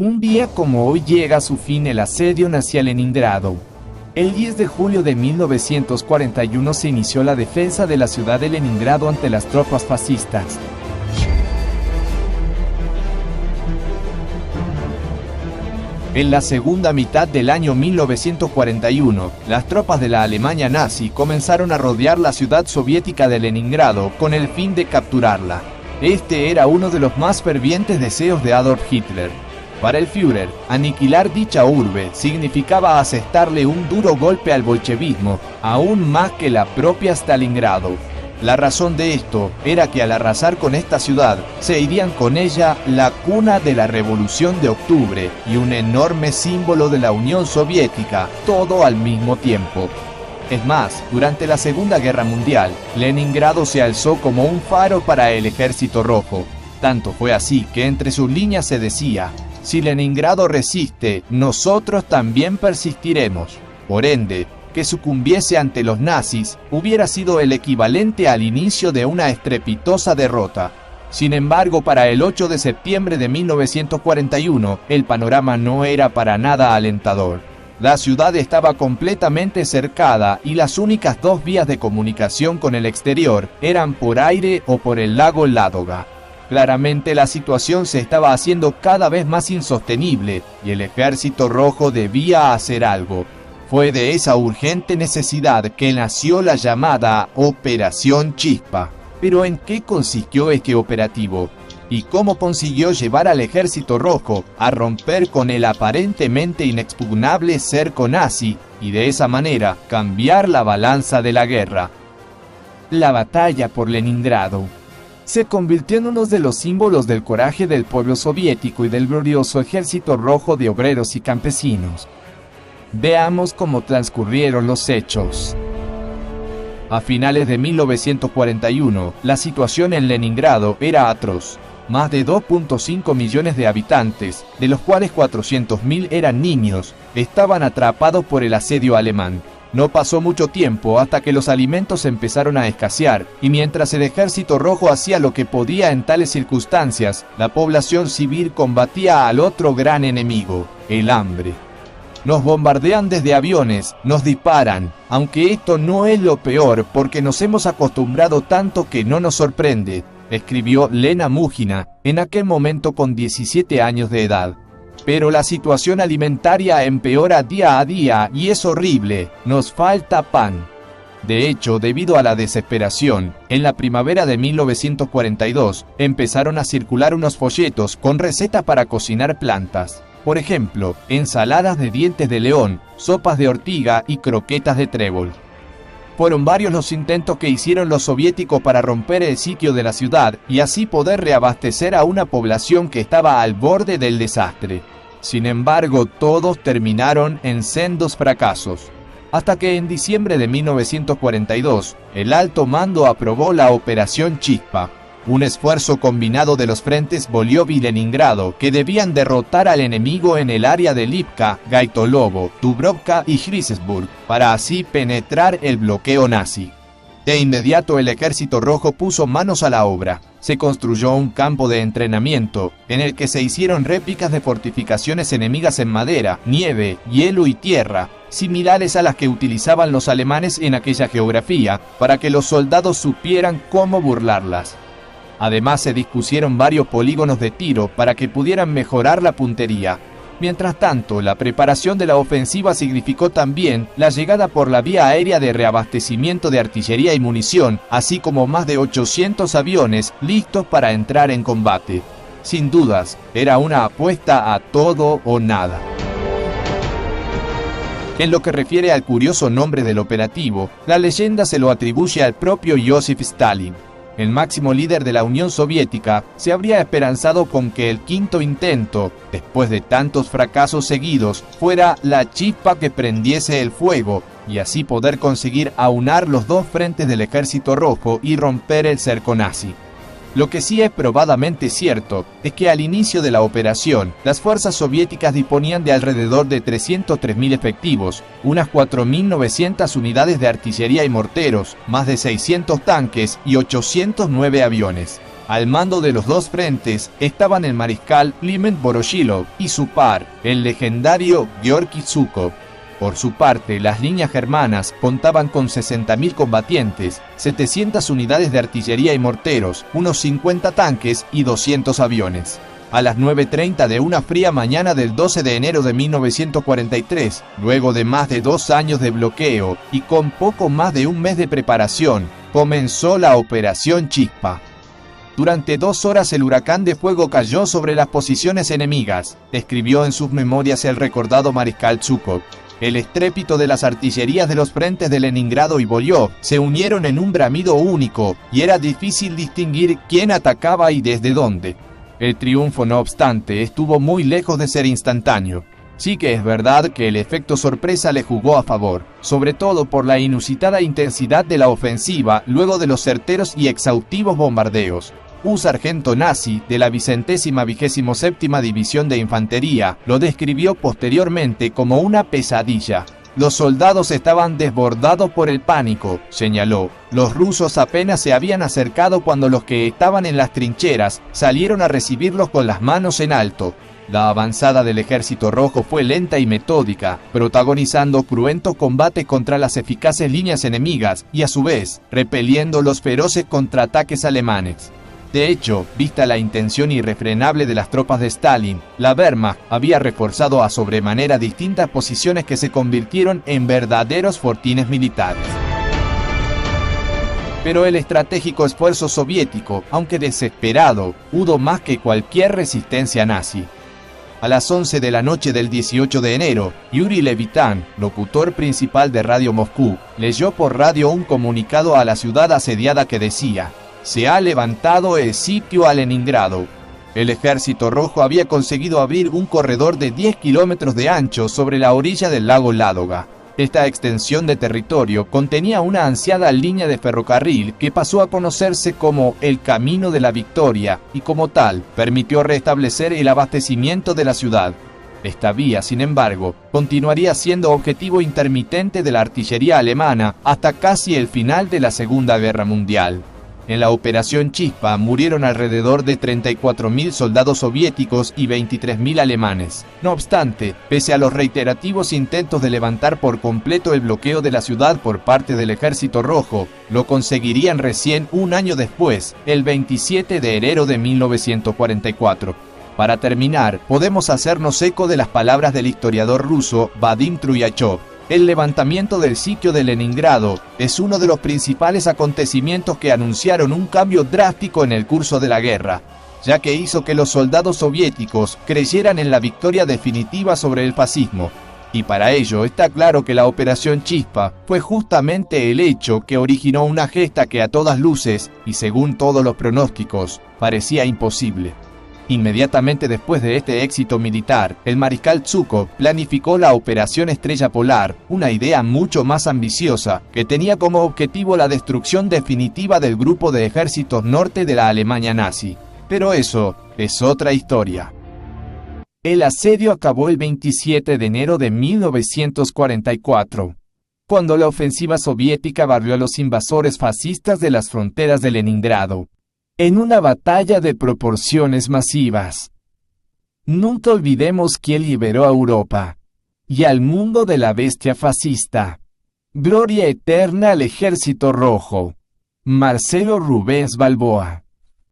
Un día como hoy llega a su fin el asedio nazi a Leningrado. El 10 de julio de 1941 se inició la defensa de la ciudad de Leningrado ante las tropas fascistas. En la segunda mitad del año 1941, las tropas de la Alemania nazi comenzaron a rodear la ciudad soviética de Leningrado con el fin de capturarla. Este era uno de los más fervientes deseos de Adolf Hitler. Para el Führer, aniquilar dicha urbe significaba asestarle un duro golpe al bolchevismo, aún más que la propia Stalingrado. La razón de esto era que al arrasar con esta ciudad, se irían con ella la cuna de la Revolución de Octubre y un enorme símbolo de la Unión Soviética, todo al mismo tiempo. Es más, durante la Segunda Guerra Mundial, Leningrado se alzó como un faro para el Ejército Rojo. Tanto fue así que entre sus líneas se decía: si Leningrado resiste, nosotros también persistiremos. Por ende, que sucumbiese ante los nazis hubiera sido el equivalente al inicio de una estrepitosa derrota. Sin embargo, para el 8 de septiembre de 1941, el panorama no era para nada alentador. La ciudad estaba completamente cercada y las únicas dos vías de comunicación con el exterior eran por aire o por el lago Ládoga. Claramente la situación se estaba haciendo cada vez más insostenible y el Ejército Rojo debía hacer algo. Fue de esa urgente necesidad que nació la llamada Operación Chispa. Pero ¿en qué consistió este operativo? ¿Y cómo consiguió llevar al Ejército Rojo a romper con el aparentemente inexpugnable cerco nazi y de esa manera cambiar la balanza de la guerra? La batalla por Leningrado se convirtió en uno de los símbolos del coraje del pueblo soviético y del glorioso Ejército Rojo de obreros y campesinos. Veamos cómo transcurrieron los hechos. A finales de 1941, la situación en Leningrado era atroz. Más de 2.5 millones de habitantes, de los cuales 400.000 eran niños, estaban atrapados por el asedio alemán. No pasó mucho tiempo hasta que los alimentos empezaron a escasear, y mientras el Ejército Rojo hacía lo que podía en tales circunstancias, la población civil combatía al otro gran enemigo, el hambre. Nos bombardean desde aviones, nos disparan, aunque esto no es lo peor porque nos hemos acostumbrado tanto que no nos sorprende, escribió Lena Mujina, en aquel momento con 17 años de edad. Pero la situación alimentaria empeora día a día y es horrible, nos falta pan. De hecho, debido a la desesperación, en la primavera de 1942 empezaron a circular unos folletos con recetas para cocinar plantas. Por ejemplo, ensaladas de dientes de león, sopas de ortiga y croquetas de trébol. Fueron varios los intentos que hicieron los soviéticos para romper el sitio de la ciudad y así poder reabastecer a una población que estaba al borde del desastre. Sin embargo, todos terminaron en sendos fracasos. Hasta que en diciembre de 1942, el alto mando aprobó la Operación Chispa, un esfuerzo combinado de los frentes Volyov y Leningrado que debían derrotar al enemigo en el área de Lipka, Gaitolovo, Dubrovka y Hrisesburg, para así penetrar el bloqueo nazi. De inmediato el Ejército Rojo puso manos a la obra. Se construyó un campo de entrenamiento, en el que se hicieron réplicas de fortificaciones enemigas en madera, nieve, hielo y tierra, similares a las que utilizaban los alemanes en aquella geografía, para que los soldados supieran cómo burlarlas. Además se dispusieron varios polígonos de tiro para que pudieran mejorar la puntería. Mientras tanto, la preparación de la ofensiva significó también la llegada por la vía aérea de reabastecimiento de artillería y munición, así como más de 800 aviones listos para entrar en combate. Sin dudas, era una apuesta a todo o nada. En lo que refiere al curioso nombre del operativo, la leyenda se lo atribuye al propio Joseph Stalin. El máximo líder de la Unión Soviética se habría esperanzado con que el quinto intento, después de tantos fracasos seguidos, fuera la chispa que prendiese el fuego y así poder conseguir aunar los dos frentes del Ejército Rojo y romper el cerco nazi. Lo que sí es probadamente cierto es que al inicio de la operación, las fuerzas soviéticas disponían de alrededor de 303.000 efectivos, unas 4.900 unidades de artillería y morteros, más de 600 tanques y 809 aviones. Al mando de los dos frentes estaban el mariscal Kliment Voroshilov y su par, el legendario Georgy Zhukov. Por su parte, las líneas germanas contaban con 60.000 combatientes, 700 unidades de artillería y morteros, unos 50 tanques y 200 aviones. A las 9:30 de una fría mañana del 12 de enero de 1943, luego de más de 2 años de bloqueo y con poco más de un mes de preparación, comenzó la Operación Chispa. Durante 2 horas el huracán de fuego cayó sobre las posiciones enemigas, escribió en sus memorias el recordado mariscal Zhukov. El estrépito de las artillerías de los frentes de Leningrado y Volyov se unieron en un bramido único y era difícil distinguir quién atacaba y desde dónde. El triunfo, no obstante, estuvo muy lejos de ser instantáneo. Sí que es verdad que el efecto sorpresa le jugó a favor, sobre todo por la inusitada intensidad de la ofensiva luego de los certeros y exhaustivos bombardeos. Un sargento nazi de la 127ª División de Infantería lo describió posteriormente como una pesadilla. Los soldados estaban desbordados por el pánico, señaló. Los rusos apenas se habían acercado cuando los que estaban en las trincheras salieron a recibirlos con las manos en alto. La avanzada del Ejército Rojo fue lenta y metódica, protagonizando cruentos combates contra las eficaces líneas enemigas y a su vez repeliendo los feroces contraataques alemanes. De hecho, vista la intención irrefrenable de las tropas de Stalin, la Wehrmacht había reforzado a sobremanera distintas posiciones que se convirtieron en verdaderos fortines militares. Pero el estratégico esfuerzo soviético, aunque desesperado, pudo más que cualquier resistencia nazi. A las 11 de la noche del 18 de enero, Yuri Levitan, locutor principal de Radio Moscú, leyó por radio un comunicado a la ciudad asediada que decía: «Se ha levantado el sitio a Leningrado». El Ejército Rojo había conseguido abrir un corredor de 10 kilómetros de ancho sobre la orilla del lago Ládoga. Esta extensión de territorio contenía una ansiada línea de ferrocarril que pasó a conocerse como el Camino de la Victoria y como tal permitió restablecer el abastecimiento de la ciudad. Esta vía, sin embargo, continuaría siendo objetivo intermitente de la artillería alemana hasta casi el final de la Segunda Guerra Mundial. En la Operación Chispa murieron alrededor de 34.000 soldados soviéticos y 23.000 alemanes. No obstante, pese a los reiterativos intentos de levantar por completo el bloqueo de la ciudad por parte del Ejército Rojo, lo conseguirían recién un año después, el 27 de enero de 1944. Para terminar, podemos hacernos eco de las palabras del historiador ruso Vadim Trulyachov. El levantamiento del sitio de Leningrado es uno de los principales acontecimientos que anunciaron un cambio drástico en el curso de la guerra, ya que hizo que los soldados soviéticos creyeran en la victoria definitiva sobre el fascismo. Y para ello está claro que la Operación Chispa fue justamente el hecho que originó una gesta que a todas luces, y según todos los pronósticos, parecía imposible. Inmediatamente después de este éxito militar, el mariscal Zhukov planificó la Operación Estrella Polar, una idea mucho más ambiciosa, que tenía como objetivo la destrucción definitiva del grupo de ejércitos norte de la Alemania nazi. Pero eso es otra historia. El asedio acabó el 27 de enero de 1944, cuando la ofensiva soviética barrió a los invasores fascistas de las fronteras de Leningrado, en una batalla de proporciones masivas. Nunca olvidemos quién liberó a Europa y al mundo de la bestia fascista. Gloria eterna al Ejército Rojo. Marcelo Rubens Balboa.